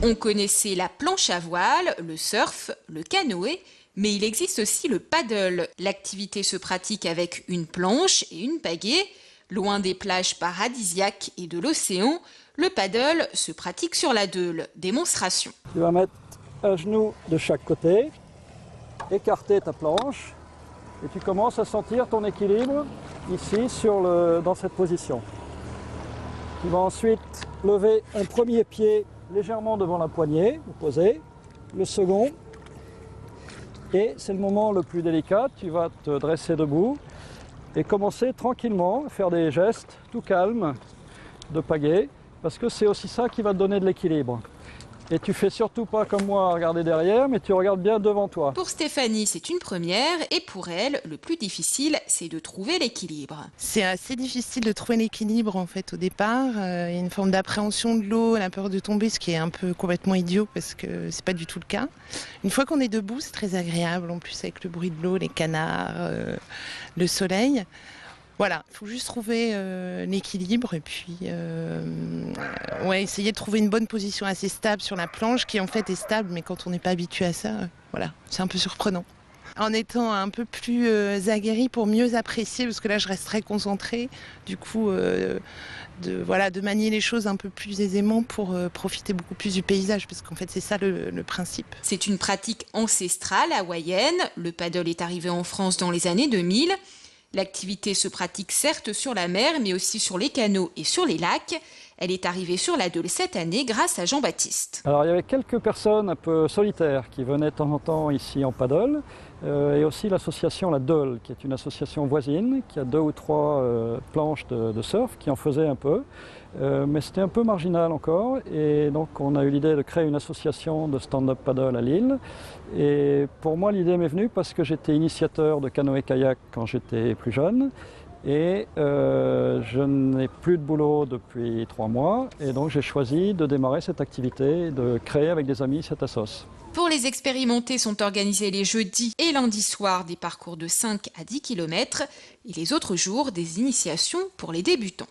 On connaissait la planche à voile, le surf, le canoë, mais il existe aussi le paddle. L'activité se pratique avec une planche et une pagaie. Loin des plages paradisiaques et de l'océan, le paddle se pratique sur la Deûle. Démonstration. Tu vas mettre un genou de chaque côté, écarter ta planche et tu commences à sentir ton équilibre ici dans cette position. Tu vas ensuite lever un premier pied légèrement devant la poignée, opposé, le second, et c'est le moment le plus délicat, tu vas te dresser debout et commencer tranquillement à faire des gestes tout calmes de pagaie, parce que c'est aussi ça qui va te donner de l'équilibre. Et tu fais surtout pas comme moi à regarder derrière, mais tu regardes bien devant toi. Pour Stéphanie, c'est une première et pour elle, le plus difficile, c'est de trouver l'équilibre. C'est assez difficile de trouver l'équilibre en fait au départ. Il y a une forme d'appréhension de l'eau, la peur de tomber, ce qui est un peu complètement idiot parce que c'est pas du tout le cas. Une fois qu'on est debout, c'est très agréable en plus avec le bruit de l'eau, les canards, le soleil. Voilà, il faut juste trouver l'équilibre et puis essayer de trouver une bonne position assez stable sur la planche qui en fait est stable, mais quand on n'est pas habitué à ça, voilà, c'est un peu surprenant. En étant un peu plus aguerri pour mieux apprécier, parce que là je reste très concentrée, du coup de manier les choses un peu plus aisément pour profiter beaucoup plus du paysage, parce qu'en fait c'est ça le principe. C'est une pratique ancestrale hawaïenne, le paddle est arrivé en France dans les années 2000. L'activité se pratique certes sur la mer, mais aussi sur les canaux et sur les lacs. Elle est arrivée sur la Deûle cette année grâce à Jean-Baptiste. Alors il y avait quelques personnes un peu solitaires qui venaient de temps en temps ici en paddle, et aussi l'association La Deûle, qui est une association voisine, qui a 2 ou 3 planches de surf, qui en faisaient un peu. Mais c'était un peu marginal encore, et donc on a eu l'idée de créer une association de stand-up paddle à Lille. Et pour moi l'idée m'est venue parce que j'étais initiateur de canoë-kayak quand j'étais plus jeune. Et je n'ai plus de boulot depuis 3 mois et donc j'ai choisi de démarrer cette activité, de créer avec des amis cette assoce. Pour les expérimentés sont organisés les jeudis et lundis soirs des parcours de 5 à 10 km et les autres jours des initiations pour les débutants.